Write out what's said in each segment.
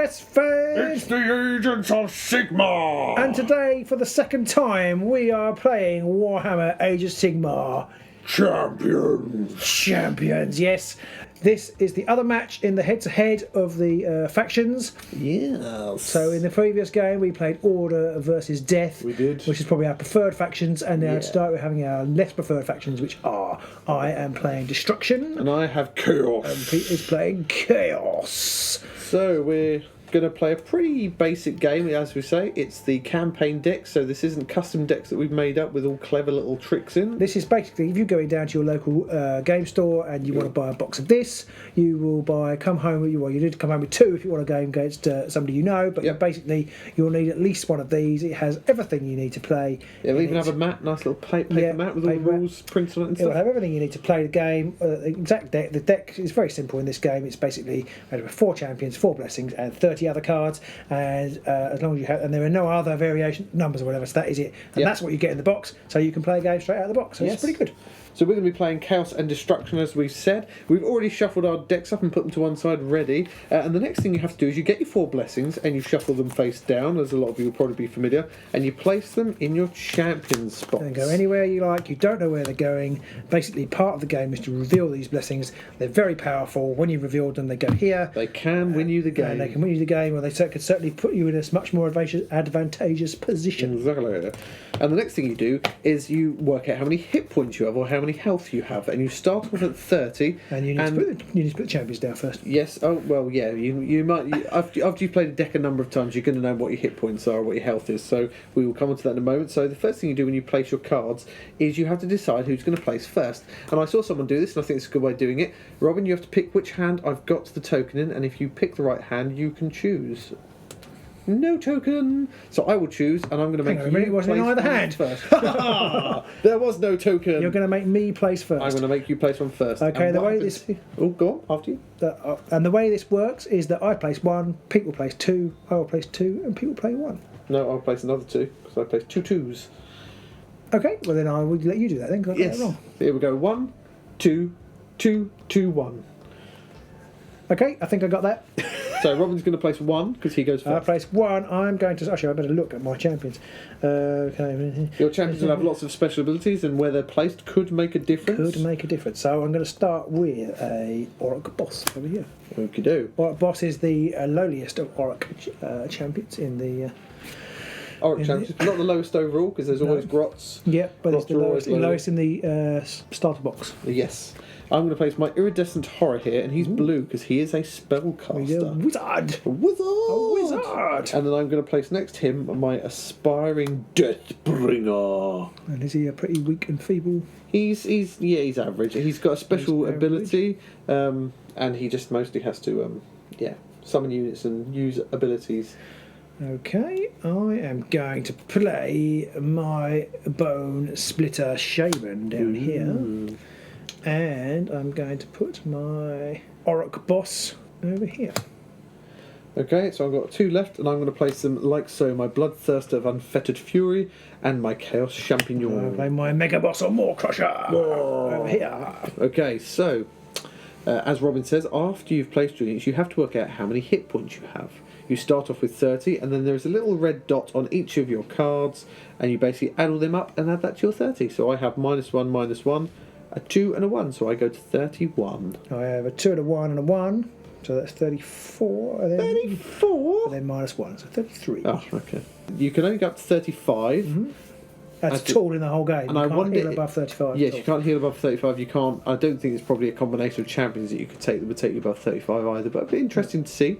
Yes, fans! It's the agents of Sigmar! And today, for the second time, we are playing Warhammer Age of Sigmar. Champions, yes. This is the other match in the head-to-head of the factions. Yes. So in the previous game, we played Order versus Death. We did. Which is probably our preferred factions. And now tonight we're having our less preferred factions, which are I am playing Destruction. And I have Chaos. And Pete is playing Chaos. So we're going to play a pretty basic game, as we say. It's the campaign deck, so this isn't custom decks that we've made up with all clever little tricks in. This is basically, if you're going down to your local game store and you want to buy a box of this, you will come home with you need to come home with two if you want to go against somebody you know, but basically you'll need at least one of these. It has everything you need to play. It'll even have a mat, nice little paper mat with all the rules printed on it and stuff. It'll have everything you need to play the game. The exact deck. The deck is very simple in this game. It's basically 4 champions, 4 blessings, and 30 other cards, and as long as you have, and there are no other variation numbers or whatever, so that is it, and that's what you get in the box, so you can play a game straight out of the box. So it's pretty good. So we're going to be playing Chaos and Destruction, as we've said. We've already shuffled our decks up and put them to one side ready. And the next thing you have to do is you get your 4 blessings and you shuffle them face down, as a lot of you will probably be familiar, and you place them in your champion spots. And go anywhere you like. You don't know where they're going. Basically, part of the game is to reveal these blessings. They're very powerful. When you've revealed them, they go here. They can win you the game. And they can win you the game, or they could certainly put you in a much more advantageous position. Exactly. And the next thing you do is you work out how many hit points you have or how many health you have, and you start off at 30. And you need to put the champions down first. Yes. Oh well, yeah. You might after you've played a deck a number of times, you're going to know what your hit points are, what your health is. So we will come on to that in a moment. So the first thing you do when you place your cards is you have to decide who's going to place first. And I saw someone do this, and I think it's a good way of doing it. Robin, you have to pick which hand I've got the token in, and if you pick the right hand, you can choose. No token. So I will choose, and I'm going to make you it wasn't in either hand first. There was no token. You're going to make me place first. I'm going to make you place one first. Okay. The way this. Oh, go on after you. And the way this works is that I place 1, Pete will place 2, I will place 2, and Pete will play 1. No, I'll place another 2 because I placed 2 2s. Okay. Well, then I will let you do that then. Because I got that wrong. Here we go. 1, 2, 2, 2, 1. Okay. I think I got that. So Robin's going to place 1 because he goes first. I place 1. I'm going to... Actually, I better look at my champions. Okay. Your champions will have lots of special abilities, and where they're placed could make a difference. Could make a difference. So I'm going to start with a Orc Boss over here. Okie do. Orc Boss is the lowliest of Orc champions in the... Orc champions, but not the lowest overall, because there's always Grots. Yeah, but it's the Grots lowest in the starter box. Yes. I'm going to place my Iridescent Horror here, and he's blue because he is a spellcaster. Wizard! A wizard! A wizard! And then I'm going to place next to him my Aspiring Deathbringer. And is he a pretty weak and feeble? He's average. He's got a special ability, and he just mostly has to summon units and use abilities. Okay, I am going to play my Bone Splitter Shaman down here. And I'm going to put my Orc Boss over here. Okay, so I've got 2 left, and I'm going to place them like so: my Bloodthirster of Unfettered Fury and my Chaos Champignon. I'll play my Mega Boss or Maw Crusher over here. Okay, so as Robin says, after you've placed your units, you have to work out how many hit points you have. You start off with 30, and then there's a little red dot on each of your cards, and you basically add all them up and add that to your 30. So I have -1, a 2 and a 1, so I go to 31. I have a 2 and a 1 and a 1, so that's 34. And then, 34? And then -1, so 33. Oh, okay. You can only go up to 35. Mm-hmm. That's all in the whole game. And you I can't heal above 35. Yes, you can't heal above 35. You can't. I don't think it's probably a combination of champions that you could take that would take you above 35 either, but it'd be interesting to see.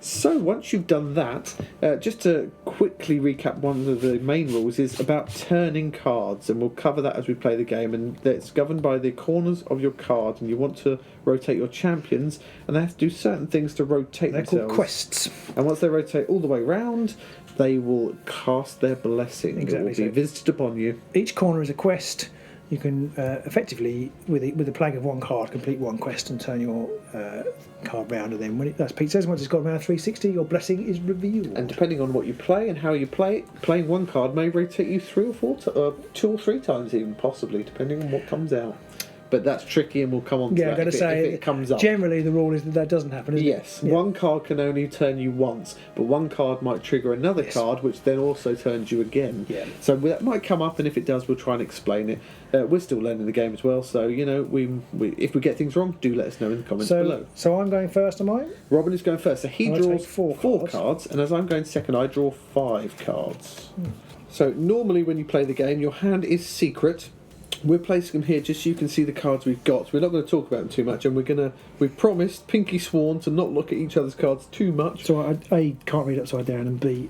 So once you've done that, just to quickly recap, one of the main rules is about turning cards, and we'll cover that as we play the game, and it's governed by the corners of your card, and you want to rotate your champions, and they have to do certain things to rotate themselves. They're called quests. And once they rotate all the way round, they will cast their blessing. Exactly. It will be visited upon you. Each corner is a quest. You can effectively, with the playing of 1 card, complete 1 quest and turn your card round, and then, as Pete says, once it's got around 360, your blessing is revealed. And depending on what you play and how you play it, playing 1 card may rotate you 2 or 3 times even, possibly, depending on what comes out. but that's tricky, and we'll come on to Yeah, I'm that going to if it comes up. Generally, the rule is that doesn't happen, isn't Yes, it? Yeah. one card can only turn you once, but one card might trigger another card, which then also turns you again. Yeah. So that might come up, and if it does, we'll try and explain it. We're still learning the game as well, so if we get things wrong, do let us know in the comments below. So I'm going first, am I? Robin is going first, so he I'll draws take four cards, and as I'm going second, I draw 5 cards. So normally when you play the game, your hand is secret. We're placing them here just so you can see the cards we've got. So we're not going to talk about them too much, and we've promised, pinky sworn, to not look at each other's cards too much. So I can't read upside down, and B,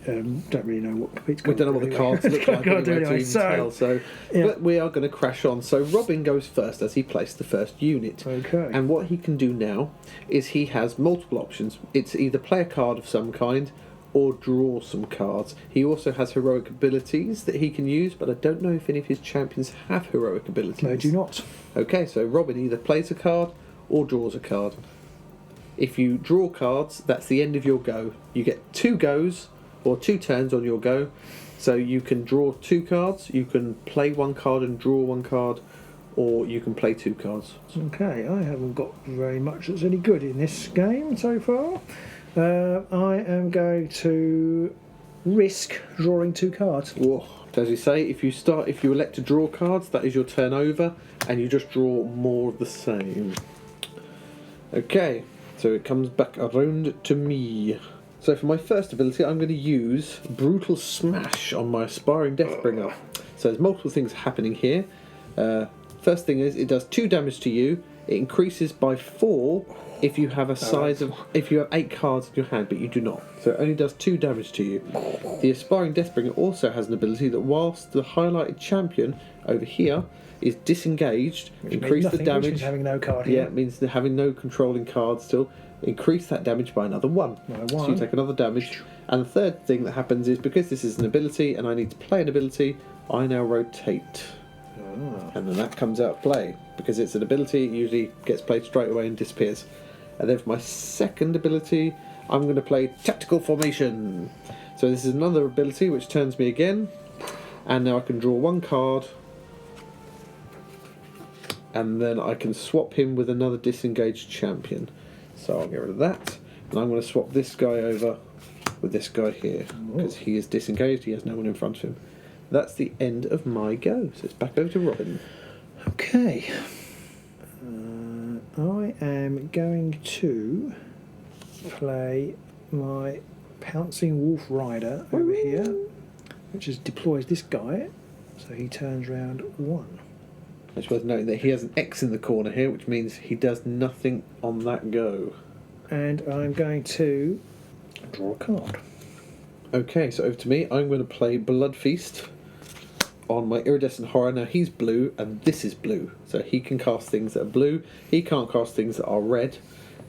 don't really know what it's We don't know what the cards look like anyway, to even tell. So, yeah. But we are going to crash on. So Robin goes first as he placed the first unit. Okay. And what he can do now is he has multiple options. It's either play a card of some kind or draw some cards. He also has heroic abilities that he can use, but I don't know if any of his champions have heroic abilities. No, do not. Okay, so Robin either plays a card or draws a card. If you draw cards, that's the end of your go. You get 2 goes or 2 turns on your go. So you can draw 2 cards, you can play 1 card and draw 1 card, or you can play 2 cards. Okay, I haven't got very much that's any good in this game so far. I am going to risk drawing 2 cards. Whoa. As you say, if you elect to draw cards, that is your turn over, and you just draw more of the same. Okay, so it comes back around to me. So for my first ability, I'm going to use Brutal Smash on my Aspiring Deathbringer. So there's multiple things happening here. First thing is, it does 2 damage to you. It increases by 4 if you have if you have 8 cards in your hand, but you do not. So it only does 2 damage to you. The Aspiring Deathbringer also has an ability that whilst the highlighted champion over here is disengaged, increase the damage. Which means having no card here. Yeah, it means having no controlling cards still. Increase that damage by another 1. So you take another damage. And the third thing that happens is, because this is an ability and I need to play an ability, I now rotate. And then that comes out of play. Because it's an ability, it usually gets played straight away and disappears. And then for my second ability, I'm going to play Tactical Formation. So this is another ability which turns me again. And now I can draw 1 card. And then I can swap him with another disengaged champion. So I'll get rid of that. And I'm going to swap this guy over with this guy here. Because he is disengaged, he has no one in front of him. That's the end of my go. So it's back over to Robin. Okay. I am going to play my Pouncing Wolf Rider over here, which deploys this guy, so he turns round 1. It's worth noting that he has an X in the corner here, which means he does nothing on that go. And I'm going to draw a card. Okay, so over to me. I'm going to play Blood Feast on my Iridescent Horror. Now he's blue and this is blue, so he can cast things that are blue. He can't cast things that are red,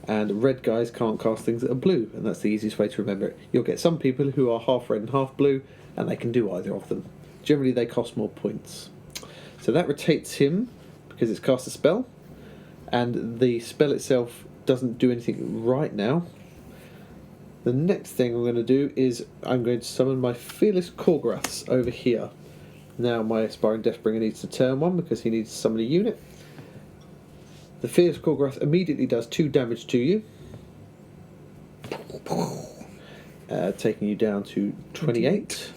and red guys can't cast things that are blue, and that's the easiest way to remember it. You'll get some people who are half red and half blue, and they can do either of them. Generally they cost more points. So that rotates him because it's cast a spell, and the spell itself doesn't do anything right now. The next thing I'm going to do is I'm going to summon my Fearless Korgoraths over here. Now my Aspiring Deathbringer needs to turn 1 because he needs to summon a unit. The Fearless Korgorath immediately does 2 damage to you, taking you down to 28.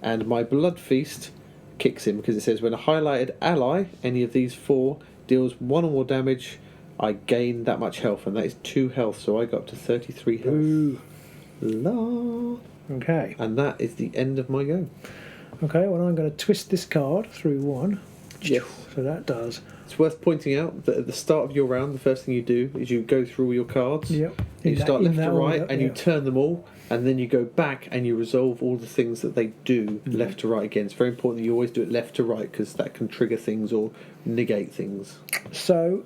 And my Blood Feast kicks in because it says when a highlighted ally, any of these 4, deals 1 or more damage, I gain that much health, and that is 2 health, so I got up to 33 health. Ooh. La. Okay. And that is the end of my go. Okay, well I'm going to twist this card through 1. Yes. So that does. It's worth pointing out that at the start of your round, the first thing you do is you go through all your cards. Yep. You start left to right, order, and you turn them all, and then you go back and you resolve all the things that they do left to right again. It's very important that you always do it left to right because that can trigger things or negate things. So,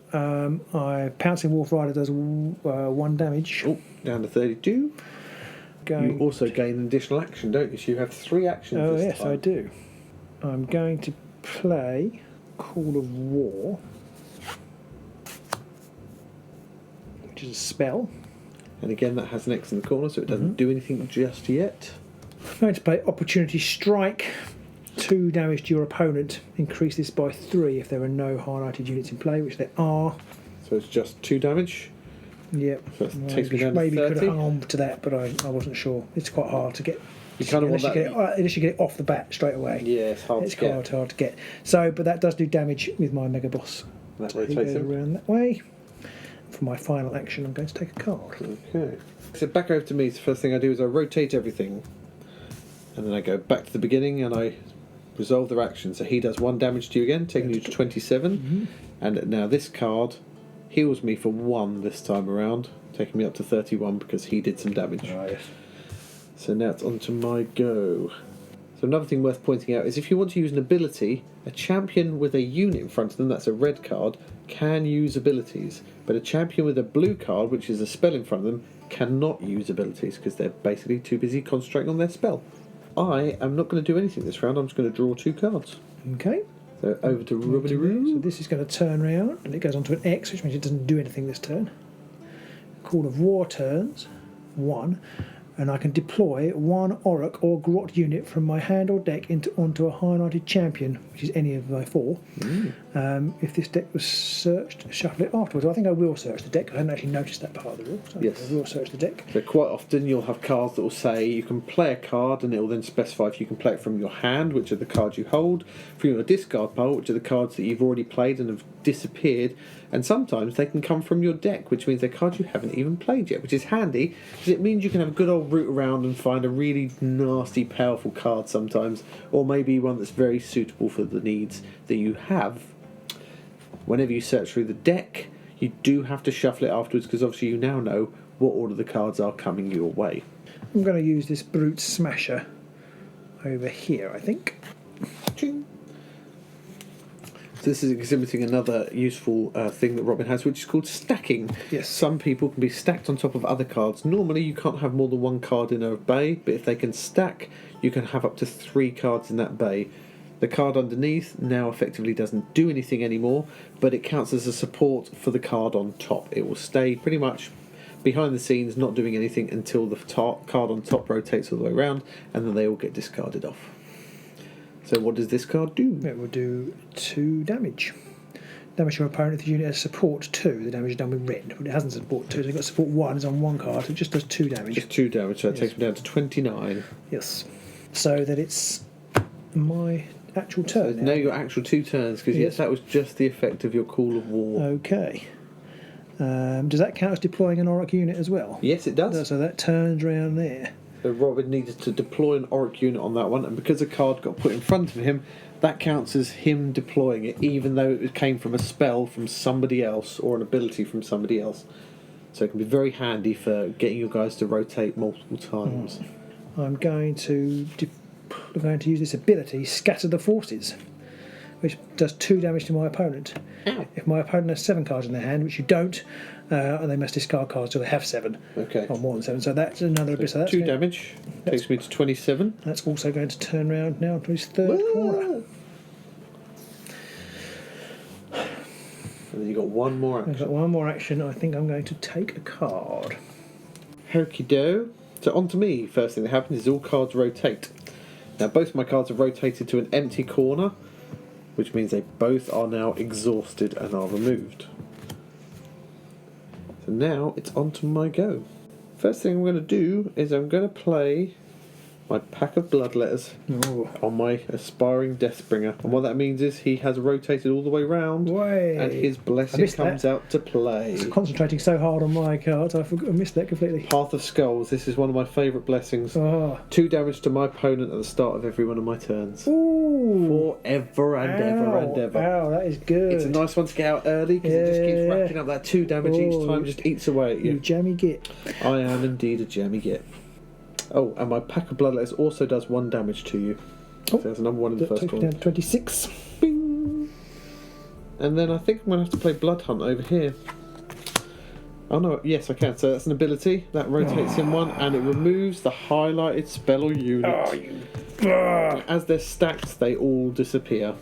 Pouncing Wolf Rider does 1 damage. Oh, down to 32. You also gain an additional action, don't you? So you have 3 actions Oh, this yes, time. I do. I'm going to play Call of War, which is a spell. And again, that has an X in the corner, so it doesn't do anything just yet. I'm going to play Opportunity Strike 2 damage to your opponent. Increase this by 3 if there are no highlighted units in play, which there are. So it's just 2 damage. Yep. So it takes me down to maybe 30. could have hung on to that, but I wasn't sure. It's quite hard to get. You kind of want that. Unless you get it off the bat straight away. Yeah, it's hard to get. It's hard to get. So, but that does do damage with my Mega Boss. That He rotates goes him. around that way. For my final action, I'm going to take a card. Okay. So back over to me. The first thing I do is I rotate everything, and then I go back to the beginning and I resolve their action. So he does 1 damage to you again, taking you to 27. Mm-hmm. And now this card heals me for 1 this time around, taking me up to 31 because he did some damage. Ah, yes. So now it's on to my go. So another thing worth pointing out is if you want to use an ability, a champion with a unit in front of them, that's a red card, can use abilities. But a champion with a blue card, which is a spell in front of them, cannot use abilities because they're basically too busy concentrating on their spell. I am not going to do anything this round, I'm just going to draw 2 cards. Okay. So over to Rubbity So Roo. this is going to turn round and it goes onto an X, which means it doesn't do anything this turn. Call of War turns 1, and I can deploy 1 Auric or Grot unit from my hand or deck onto a highlighted champion, which is any of my 4. If this deck was searched, shuffle it afterwards. I think I will search the deck. I hadn't actually noticed that part of the rule, so Yes. I will search the deck. So quite often you'll have cards that will say you can play a card and it will then specify if you can play it from your hand, which are the cards you hold, from your discard pile, which are the cards that you've already played and have disappeared, and sometimes they can come from your deck, which means they're cards you haven't even played yet, which is handy because it means you can have a good old root around and find a really nasty, powerful card sometimes, or maybe one that's very suitable for the needs that you have. Whenever you search through the deck, you do have to shuffle it afterwards because obviously you now know what order the cards are coming your way. I'm going to use this Brute Smasher over here, I think. Ching. So this is exhibiting another useful thing that Robin has, which is called stacking. Yes. Some people can be stacked on top of other cards. Normally you can't have more than 1 card in a bay, but if they can stack, you can have up to 3 cards in that bay. The card underneath now effectively doesn't do anything anymore, but it counts as a support for the card on top. It will stay pretty much behind the scenes, not doing anything until the card on top rotates all the way around, and then they all get discarded off. So what does this card do? It will do 2 damage. Damage your opponent if the unit has support 2. The damage is done with red, but it hasn't support 2. So it's got support 1, it's on 1 card, so it just does 2 damage. Just 2 damage, so it takes me down to 29. Yes. So that it's my actual turn. Now your actual 2 turns, because yes, that was just the effect of your Call of War. Okay. Does that count as deploying an Auric unit as well? Yes, it does. So that turns round there. So Robin needed to deploy an Auric unit on that one, and because a card got put in front of him, that counts as him deploying it, even though it came from a spell from somebody else or an ability from somebody else. So it can be very handy for getting your guys to rotate multiple times. I'm going to use this ability, Scatter the Forces, which does 2 damage to my opponent. Ow. If my opponent has 7 cards in their hand, which you don't, and they must discard cards till they have 7. Okay. Or more than 7. So that's another bit. So that's 2 damage. Takes me to 27. That's also going to turn round now to his 3rd corner. And then you got 1 more I've action. got 1 more action. I think I'm going to take a card. Hokey do. So on to me. First thing that happens is all cards rotate. Now both my cards have rotated to an empty corner, which means they both are now exhausted and are removed. So now it's on to my go. First thing I'm going to do is I'm going to play my pack of bloodletters on my aspiring Deathbringer, and what that means is he has rotated all the way round, and his blessing comes out to play. I'm concentrating so hard on my cards, I missed that completely. Path of Skulls. This is one of my favourite blessings. 2 damage to my opponent at the start of every one of my turns. Ooh! Forever and ever and ever. Ow, that is good. It's a nice one to get out early because it just keeps racking up that 2 damage each time, just eats away at you. You jammy git. I am indeed a jammy git. Oh, and my pack of bloodletters also does 1 damage to you. So there's number 1 in the first Takes me one. down to 26. Bing! And then I think I'm going to have to play Blood Hunt over here. Oh no, yes I can. So that's an ability. That rotates in 1 and it removes the highlighted spell or unit. As they're stacked, they all disappear.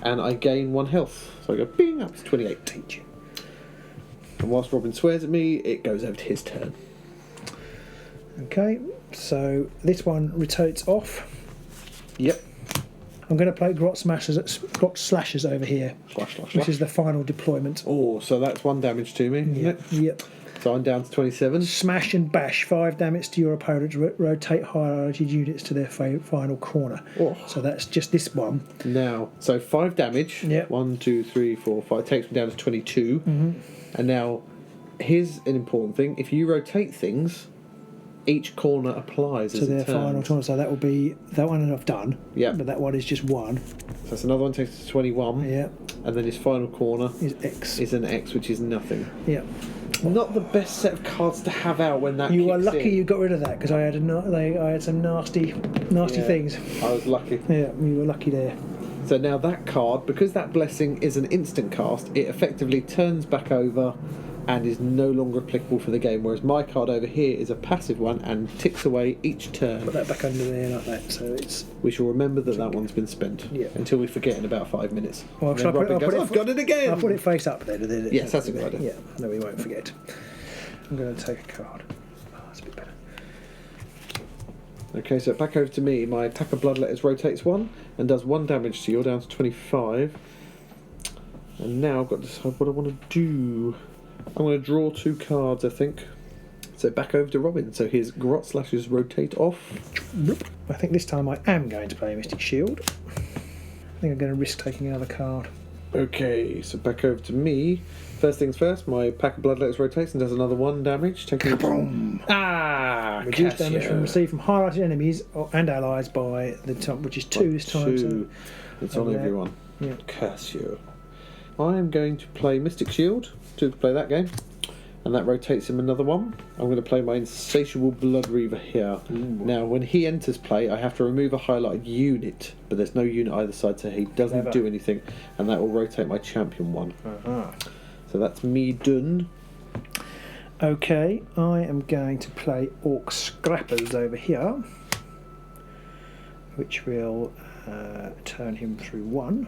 And I gain 1 health. So I go bing up to 28. And whilst Robin swears at me, it goes over to his turn. Okay, so this one rotates off. Yep. I'm going to play Grot Slashers over here, which is the final deployment. Oh, so that's 1 damage to me, isn't it? Yep. So I'm down to 27. Smash and bash, 5 damage to your opponent. Rotate highlighted units to their final corner. Oh. So that's just this one. Now, so 5 damage. Yep. 1, 2, 3, 4, 5. Takes me down to 22. And now, here's an important thing. If you rotate things, each corner applies To as their it turns. final corner. So that will be that one, and I've done. Yeah. But that one is just 1. So that's another one, takes us to 21. Yeah. And then his final corner Is X. is an X, which is nothing. Yeah. Not the best set of cards to have out when that You kicks are lucky in. you got rid of that, because I had some nasty Yeah, things. I was lucky. Yeah, you were lucky there. So now that card, because that blessing is an instant cast, it effectively turns back over and is no longer applicable for the game, whereas my card over here is a passive one and ticks away each turn. Put that back under there like that, so it's... We shall remember that one's been spent until we forget in about 5 minutes. Well, And shall I then put it- Robin I'll goes, put it- I've got it again! I'll put it face up then. Yes, that's a good idea. Yeah, no, we won't forget. I'm going to take a card. Oh, that's a bit better. Okay, so back over to me. My attack of Bloodletters rotates 1 and does 1 damage to you. You're down to 25. And now I've got to decide what I want to do. I'm going to draw 2 cards, I think. So back over to Robin. So his Grot Slashes rotate off. I think this time I am going to play Mystic Shield. I think I'm going to risk taking another card. Okay, so back over to me. First things first, my pack of Bloodletters rotates and does another 1 damage. Taking Boom! Reduced damage received from highlighted enemies and allies by the top, which is 2 this time. So it's on there. everyone. Yeah. Curse you. I am going to play Mystic Shield to play that game, and that rotates him another 1. I'm going to play my Insatiable Blood Reaver here. Ooh. Now, when he enters play, I have to remove a highlighted unit, but there's no unit either side, so he doesn't Never. do anything, and that will rotate my champion 1. Uh-huh. So that's me done. Okay, I am going to play Orc Scrappers over here, which will turn him through 1.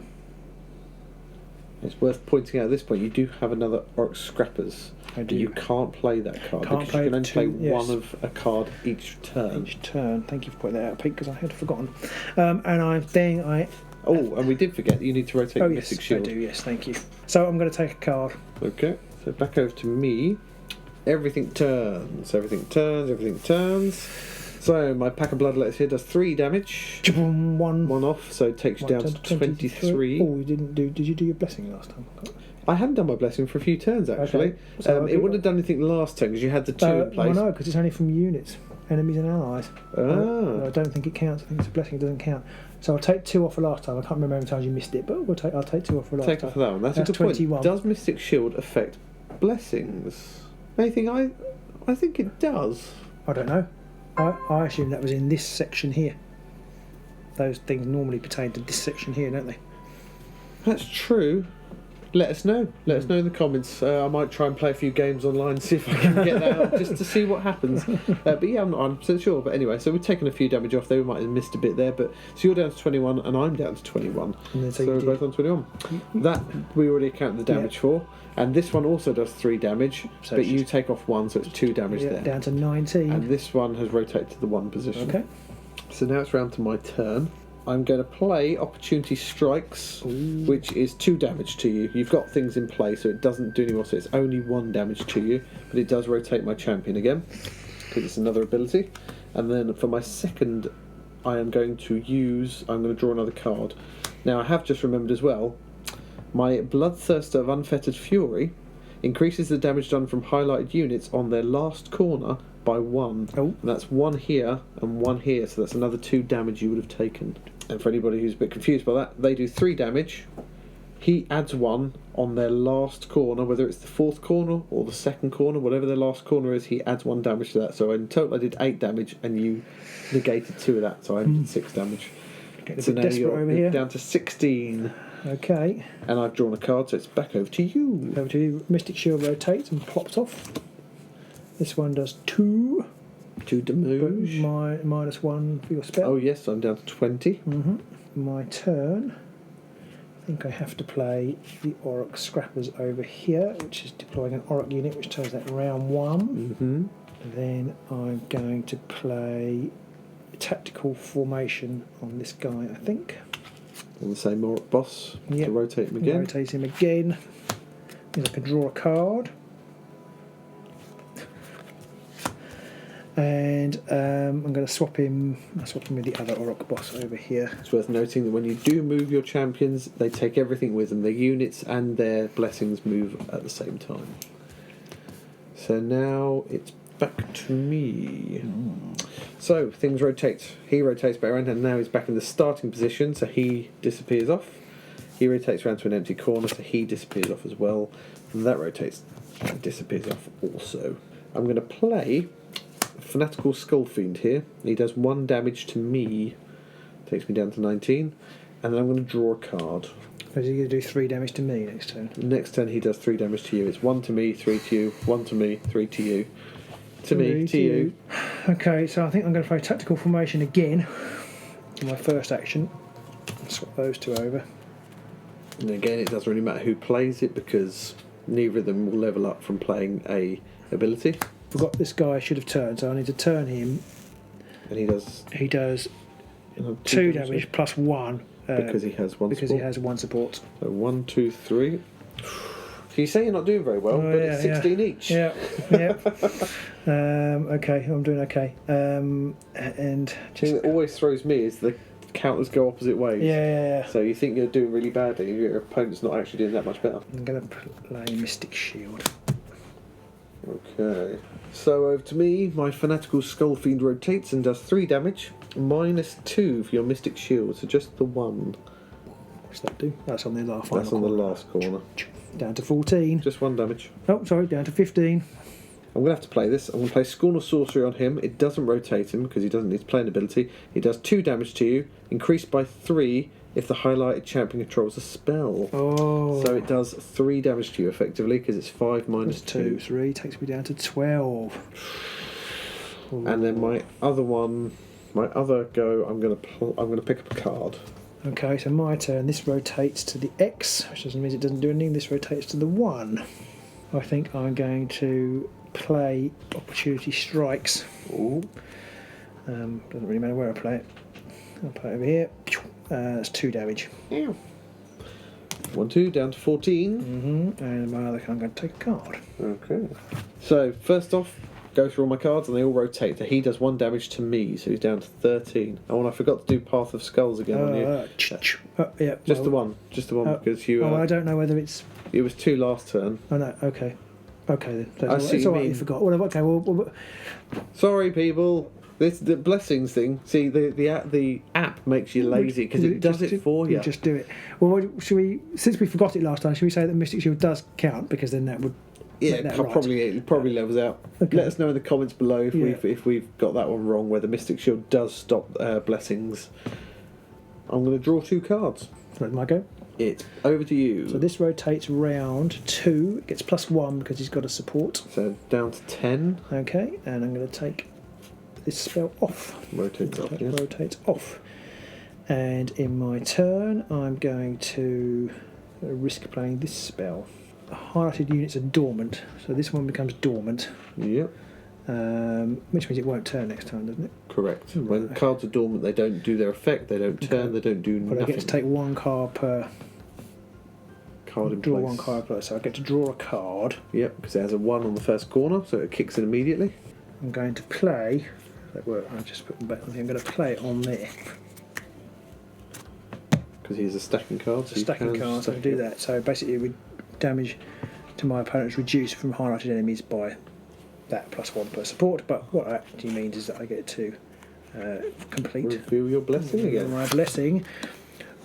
It's worth pointing out at this point, you do have another Orc Scrappers. I do. You can't play that card Can't because play you can only play 2, yes. one of a card each turn. Each turn. Thank you for pointing that out, Pete, because I had forgotten. And I Oh, and we did forget that you need to rotate Oh the yes, Mystic Shield. I do. Yes, thank you. So I'm going to take a card. Okay, so back over to me. Everything turns, everything turns, everything turns. So my pack of Bloodletters here does 3 damage. One. 1 off, so it takes you down to 23. Oh, you didn't do. Did you do your blessing last time? I hadn't done my blessing for a few turns actually. Okay. So It wouldn't have done anything last turn because you had the 2 in place. Well, no, because it's only from units, enemies and allies. Ah. I don't think it counts. I think it's a blessing. It doesn't count. So I'll take 2 off for last time. I can't remember how many times you missed it, but I'll take 2 off for last Take time. off for that one. That's a good 21. point. Does Mystic Shield affect blessings? Anything? I think it does. I don't know. I assume that was in this section here. Those things normally pertain to this section here, don't they? That's true. Let us know. Let us know in the comments. I might try and play a few games online, see if I can get that out, just to see what happens. But yeah, I'm not 100% sure. But anyway, so we've taken a few damage off there. We might have missed a bit there. But so you're down to 21 and I'm down to 21. And then So you we're did- both on 21. That we already accounted the damage for. And this one also does 3 damage. So but it's you just- take off 1, so it's 2 damage Yeah, there. down to 19. And this one has rotated to the 1 position. Okay. So now it's round to my turn. I'm going to play Opportunity Strikes, which is 2 damage to you. You've got things in play, so it doesn't do any more, so it's only 1 damage to you. But it does rotate my champion again, because it's another ability. And then for my second, I'm going to draw another card. Now I have just remembered as well, my Bloodthirster of Unfettered Fury increases the damage done from highlighted units on their last corner by 1. Oh. And that's 1 here and 1 here, so that's another 2 damage you would have taken. And for anybody who's a bit confused by that, they do 3 damage. He adds 1 on their last corner, whether it's the 4th corner or the 2nd corner, whatever their last corner is, he adds 1 damage to that. So in total I did 8 damage and you negated 2 of that, so I did 6 damage. Getting a So bit now desperate you're over here. down to 16. Okay. And I've drawn a card, so it's back over to you. Over to you. Mystic Shield rotates and plops off. This one does 2. 2 damage. Minus 1 for your spell. Oh yes, I'm down to 20. My turn. I think I have to play the Orc Scrappers over here, which is deploying an Orc unit, which turns that round 1. Then I'm going to play Tactical Formation on this guy, I think. On the same Orc boss Yep. to rotate him again. Rotate him again. Means I can draw a card. And I'm going to swap him. I'll swap him with the other Orc boss over here. It's worth noting that when you do move your champions, they take everything with them. Their units and their blessings move at the same time. So now it's back to me. So things rotate. He rotates back around, and now he's back in the starting position, so he disappears off. He rotates around to an empty corner, so he disappears off as well. And that rotates and disappears off also. I'm going to play Fanatical Skullfiend here. He does 1 damage to me, takes me down to 19, and then I'm going to draw a card. So he's going to do 3 damage to me next turn. Next turn he does 3 damage to you. It's 1 to me, 3 to you, 1 to me, 3 to you. To me, to you. Okay, so I think I'm going to play Tactical Formation again. My first action. Swap those 2 over. And again, it doesn't really matter who plays it because neither of them will level up from playing a ability. Forgot this guy should have turned, so I need to turn him. And he does 2 damage plus 1 because he has 1 because support. he has 1 support. So 1, 2, 3. So you say you're not doing very well, but it's 16 each. Yeah, yeah. Okay, I'm doing okay. And The thing that always throws me is the counters go opposite ways. yeah. So you think you're doing really badly, your opponent's not actually doing that much better. I'm going to play Mystic Shield. Okay. So over to me, my Fanatical Skullfiend rotates and does 3 damage, -2 for your Mystic Shield, so just the 1. What's that do? That's on the last final That's on the corner. last corner. Down to 14. Just 1 damage. Oh, sorry, down to 15. I'm going to have to play this. I'm going to play Scorn of Sorcery on him. It doesn't rotate him because he doesn't need to play an ability. He does 2 damage to you, increased by 3 if the highlighted champion controls a spell. Oh. So it does 3 damage to you effectively because it's 5 minus 2. 3 takes me down to 12. And then my other go, I'm going to pick up a card. Okay, so my turn. This rotates to the X, which doesn't mean it doesn't do anything. This rotates to the 1. I think I'm going to play Opportunity Strikes. Ooh. Doesn't really matter where I play it. I'll play it over here. That's 2 damage. 1, 2, down to 14. And my other, I'm going to take a card. Okay. So first off, go through all my cards and they all rotate. So he does 1 damage to me, so he's down to 13. Oh, and I forgot to do Path of Skulls again on you. Yeah. Just the one because you. I don't know whether it's. It was 2 last turn. Oh no. Okay. Okay then. I see It's you all right. mean. You forgot. Well, okay. Well, Sorry, people. This the blessings thing. See, the app makes you lazy because it does it for you. Just do it. Well, should we? Since we forgot it last time, should we say that Mystic Shield does count because then that would. Yeah, make that right. probably levels out. Okay. Let us know in the comments below if Yeah. we've got that one wrong. Where the Mystic Shield does stop blessings. I'm going to draw 2 cards. Let my go. It's over to you. So this rotates round 2. It gets +1 because he's got a support. So down to 10. Okay, and I'm going to take this spell off. Rotates off. Yes. Rotates off. And in my turn, I'm going to risk playing this spell. Highlighted units are dormant, so this one becomes dormant. Yep. Which means it won't turn next time, doesn't it? Correct. When cards are dormant, they don't do their effect. They don't turn. They don't do But nothing. I get to take 1 card per. Card in Draw place. 1 card per. So I get to draw a card. Yep, because it has a 1 on the first corner, so it kicks in immediately. I'm going to play. I'll just put them back on here. I'm going to play it on there. Because he's a stacking card. It's a stacking card, so I can do that. So basically, damage to my opponents reduced from highlighted enemies by that +1 per support. But what that actually means is that I get to complete Reveal your blessing again. my blessing.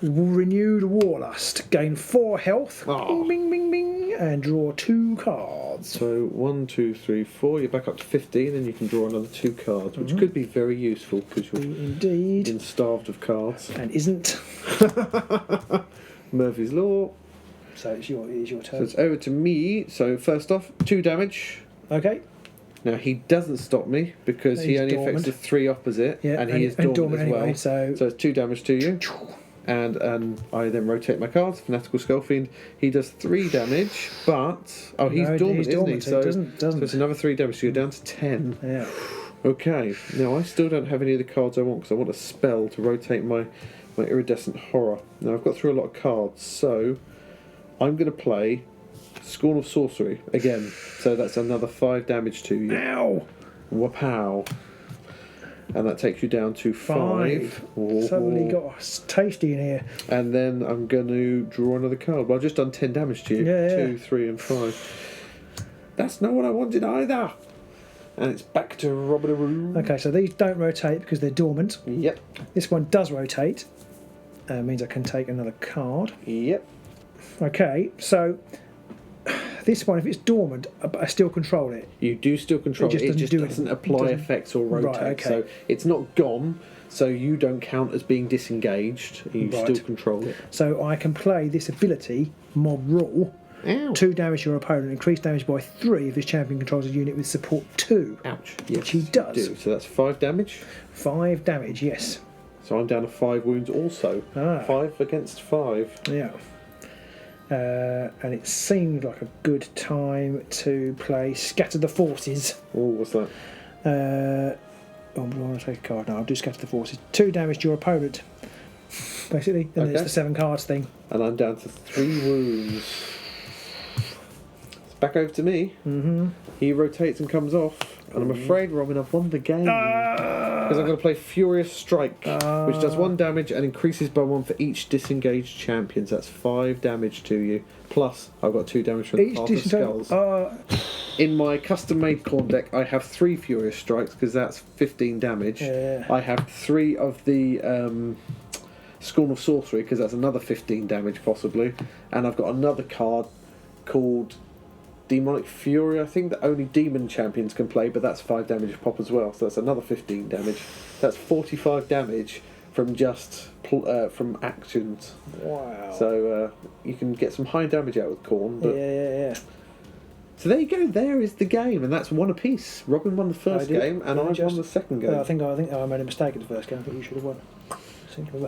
Renewed Warlust. Gain 4 health. Oh. Bing, bing, bing, bing, and draw 2 cards. So 1, 2, 3, 4. You're back up to 15, and you can draw another 2 cards, which could be very useful because you're Indeed. been starved of cards. And isn't. Murphy's Law. So it's your So turn. it's over to me. So first off, 2 damage. Okay. Now he doesn't stop me because he He's only affects dormant. the 3 opposite, Yeah, and he is dormant, as anyway, well. so it's 2 damage to you. And I then rotate my cards. Fanatical Skullfiend. He does 3 damage, but he's No, dormant, he's isn't dormant, he? he So, doesn't- so it's another 3 damage. So you're down to 10. Yeah. Okay. Now I still don't have any of the cards I want because I want a spell to rotate my my iridescent horror. Now I've got through a lot of cards, so I'm going to play Scorn of Sorcery again. So that's another 5 damage to you. Ow! Wapow. And that takes you down to 5. Suddenly got tasty in here. And then I'm going to draw another card. Well, I've just done 10 damage to you. Yeah, 2, 3 and 5. That's not what I wanted either. And it's back to Robin. Okay, so these don't rotate because they're dormant. Yep. This one does rotate. Means I can take another card. Yep. Okay, so this one, if it's dormant, I still control it. You do still control it. It just doesn't apply effects or rotate. Right, okay. So it's not gone. So you don't count as being disengaged. You still control it. So I can play this ability, Mob Rule. Ow. 2 damage to your opponent, increase damage by 3 if this champion controls a unit with support 2. Ouch. Which he does. Do. So that's 5 damage. 5 damage, yes. So I'm down to 5 wounds also. 5 against 5. Yeah. And it seemed like a good time to play Scatter the Forces. Oh, what's that? I want to take a card now. I'll do Scatter the Forces. 2 damage to your opponent, basically. And there's the 7 cards thing. And I'm down to 3 wounds. It's back over to me. Mm-hmm. He rotates and comes off. And I'm afraid, Robin, I've won the game. Because I'm going to play Furious Strike, which does 1 damage and increases by 1 for each disengaged champion. So that's 5 damage to you. Plus, I've got 2 damage from the Path of Skulls. In my custom-made corn deck, I have 3 Furious Strikes, because that's 15 damage. Yeah. I have 3 of the Scorn of Sorcery, because that's another 15 damage, possibly. And I've got another card called Demonic Fury, I think, that only demon champions can play, but that's 5 damage a pop as well, so that's another 15 damage. That's 45 damage from just from actions. Wow. So you can get some high damage out with Khorne. But Yeah. so there you go. There is the game, and that's 1 apiece. Robin won the first game, and I won the second game. I think I made a mistake in the first game. I think you should have won.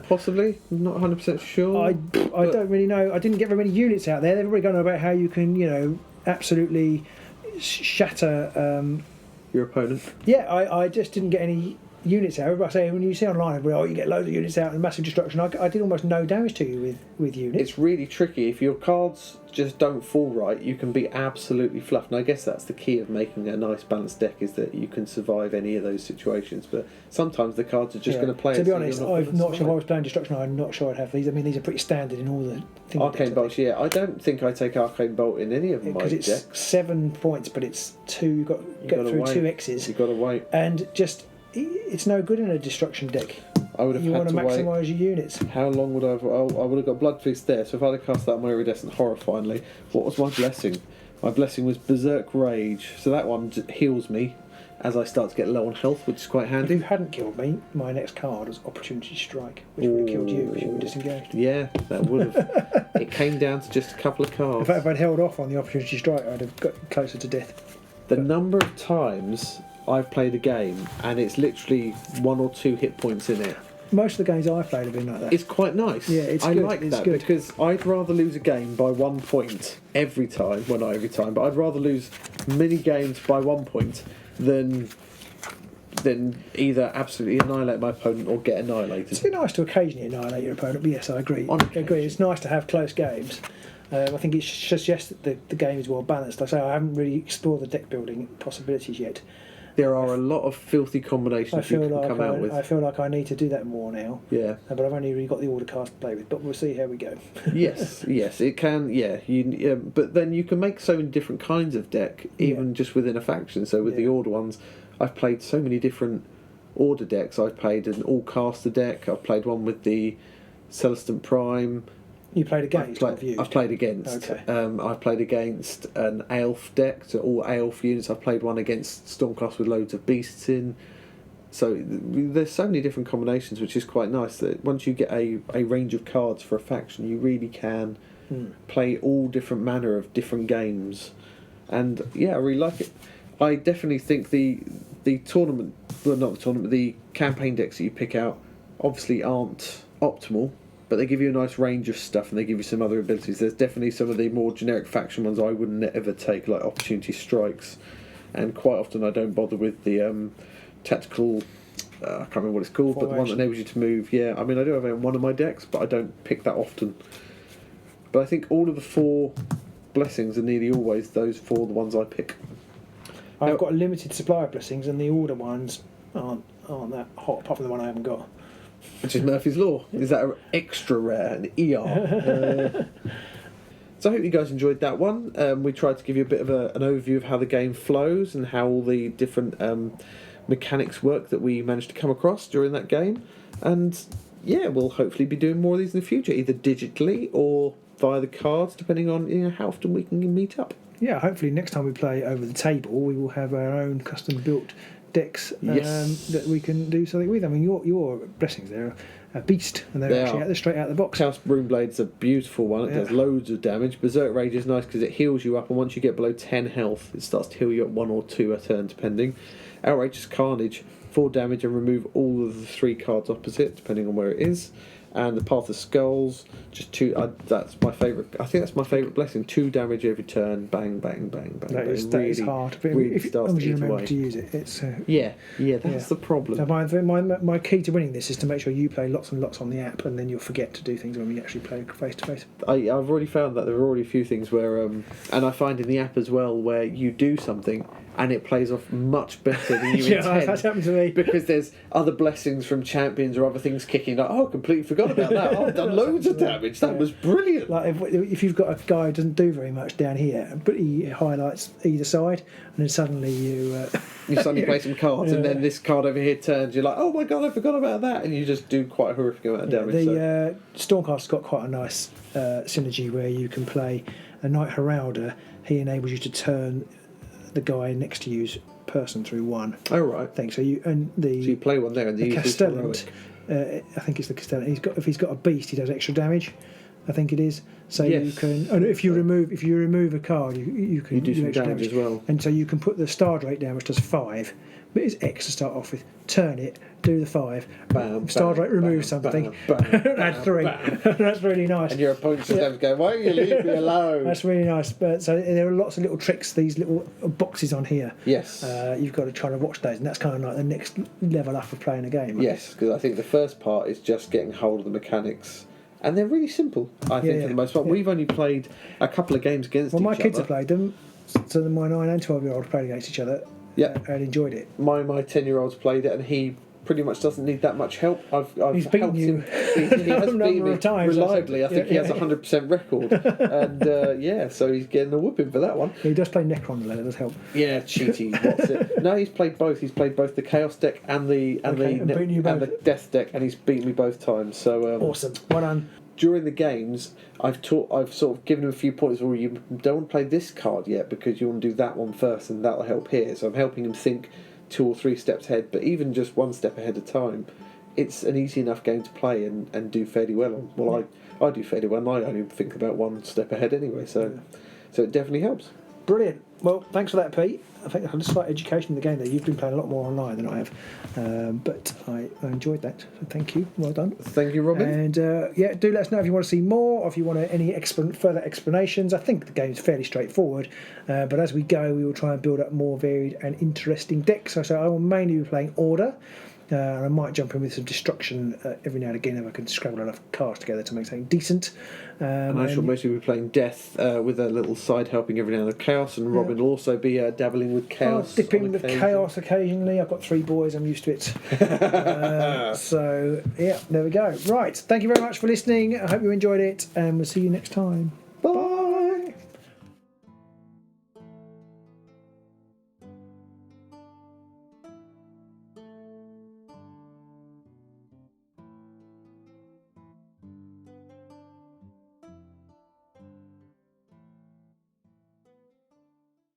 Possibly, not 100% sure. I don't really know. I didn't get very many units out there. They've already gone on about how you can, absolutely shatter. Your opponent. Yeah, I just didn't get any units out. I say when you see online, you get loads of units out and massive destruction. I did almost no damage to you with units. It's really tricky. If your cards just don't fall right, you can be absolutely fluffed. And I guess that's the key of making a nice balanced deck, is that you can survive any of those situations. But sometimes the cards are just going to play. To be honest, I'm not sure if I was playing destruction. I'm not sure I'd have these. I mean, these are pretty standard in all the things. Arcane Bolts, yeah. I don't think I take Arcane Bolt in any of my decks. Because it's 7 points, but it's 2. You've got to get through 2 X's. You've got to wait. And just, it's no good in a destruction deck. I would have you had want to maximise your units. How long would I have... I would have got Blood Feast there, so if I'd have cast that on my Iridescent Horror finally, what was my blessing? My blessing was Berserk Rage, so that one heals me as I start to get low on health, which is quite handy. If you hadn't killed me, my next card was Opportunity Strike, which would have killed you because you were disengaged. Yeah, that would have. It came down to just a couple of cards. In fact, if I'd held off on the Opportunity Strike, I'd have got closer to death. The number of times I've played a game and it's literally 1 or 2 hit points in it. Most of the games I've played have been like that. It's quite nice. Yeah, it's I good. like It's that good. because I'd rather lose a game by 1 point every time. Well, not every time, but I'd rather lose many games by 1 point than either absolutely annihilate my opponent or get annihilated. It's nice to occasionally annihilate your opponent, but yes, I agree. I agree. It's nice to have close games. I think it suggests that the game is well balanced. Like I say, I haven't really explored the deck building possibilities yet. There are a lot of filthy combinations you can come out with. I feel like I need to do that more now. Yeah. But I've only really got the order cast to play with. But we'll see how we go. yes, it can. Yeah, but then you can make so many different kinds of deck, even just within a faction. So with the order ones, I've played so many different order decks. I've played an all-caster deck. I've played one with the Celestant Prime. You played against? I've played against. Okay. I've played against an Aelf deck, so all Aelf units. I've played one against Stormcast with loads of beasts in. So there's so many different combinations, which is quite nice. That once you get a range of cards for a faction, you really can play all different manner of different games. And yeah, I really like it. I definitely think the tournament, well, not the tournament, the campaign decks that you pick out obviously aren't optimal, but they give you a nice range of stuff and they give you some other abilities. There's definitely some of the more generic faction ones I wouldn't ever take, like Opportunity Strikes, and quite often I don't bother with the tactical I can't remember what it's called, but the one that enables you to move. Yeah, I mean, I do have it in one of my decks, but I don't pick that often. But I think all of the 4 blessings are nearly always those 4 the ones I pick. I've got a limited supply of blessings, and the order ones aren't that hot, apart from the one I haven't got. Which is Murphy's Law. Is that an extra rare, an ER? So I hope you guys enjoyed that one. We tried to give you a bit of an overview of how the game flows and how all the different mechanics work that we managed to come across during that game. And yeah, we'll hopefully be doing more of these in the future, either digitally or via the cards, depending on how often we can meet up. Yeah, hopefully next time we play over the table, we will have our own custom built decks that we can do something with. I mean, your blessings, they're a beast, and they're straight out of the box. Chaos Broomeblade's a beautiful one. It does loads of damage. Berserk Rage is nice because it heals you up, and once you get below 10 health, it starts to heal you at 1 or 2 a turn, depending. Outrageous Carnage, 4 damage, and remove all of the 3 cards opposite, depending on where it is. And the Path of Skulls, just 2. That's my favourite. I think that's my favourite blessing. 2 damage every turn. Bang, bang, bang, bang. That is hard. Really if starts to you eat remember away. to use it, it's that's the problem. So my key to winning this is to make sure you play lots and lots on the app, and then you'll forget to do things when we actually play face to face. I've already found that there are already a few things where, and I find in the app as well, where you do something and it plays off much better than you intend. That's happened to me. Because there's other blessings from champions or other things kicking. Like, I completely forgot about that. I've done loads of damage. That was brilliant. Like if you've got a guy who doesn't do very much down here, but he highlights either side, and then suddenly you suddenly play some cards, and then this card over here turns. You're like, oh my god, I forgot about that, and you just do quite a horrific amount of damage. The Stormcast's got quite a nice synergy where you can play a Knight Heralder. He enables you to turn the guy next to you's person through 1. Oh right. Thing. So you play one there, and the Castellan. I think it's the Castellan. If he's got a beast, he does extra damage. I think it is. So you can, and if you remove a card, you can do some damage as well. And so you can put the Star Drake down, which does 5, but it's X to start off with. Turn it, do the 5. Bam, Star Drake remove something. Add 3. That's really nice. And your opponent just have to go, why don't you leave me alone? That's really nice. But so there are lots of little tricks. These little boxes on here. Yes. You've got to try to watch those, and that's kind of like the next level up of playing a game. Yes, because I think the first part is just getting hold of the mechanics. And they're really simple, I think, for the most part. We've only played a couple of games against each other. Well, my kids have played them, so my 9 and 12-year-old played against each other and enjoyed it. My 10-year-old's played it, and he pretty much doesn't need that much help. He's beaten you he has beaten me times, reliably. I think he has a 100% record. And so he's getting a whooping for that one. Yeah, he does play Necron, though, that does help. Yeah, cheaty, what's it? No, he's played both. He's played both the Chaos deck and the the Death deck, and he's beaten me both times. So awesome. Well done. During the games, I've sort of given him a few points where you don't want to play this card yet because you want to do that one first, and that'll help here. So I'm helping him think 2 or 3 steps ahead, but even just 1 step ahead of time, it's an easy enough game to play and do fairly well on. Well, I do fairly well, and I only think about 1 step ahead anyway, so it definitely helps. Brilliant. Well, thanks for that, Pete. I think I had a slight education in the game there. You've been playing a lot more online than I have, but I enjoyed that. So thank you. Well done. Thank you, Robin. And do let us know if you want to see more, or if you want any further explanations. I think the game's fairly straightforward, but as we go, we will try and build up more varied and interesting decks. So I will mainly be playing Order. I might jump in with some Destruction every now and again if I can scramble enough cards together to make something decent. And I shall mostly be playing Death with a little side helping every now and then Chaos, and Robin will also be dabbling with Chaos. I'll dip in with Chaos occasionally. I've got 3 boys, I'm used to it. So, there we go. Right, thank you very much for listening. I hope you enjoyed it, and we'll see you next time.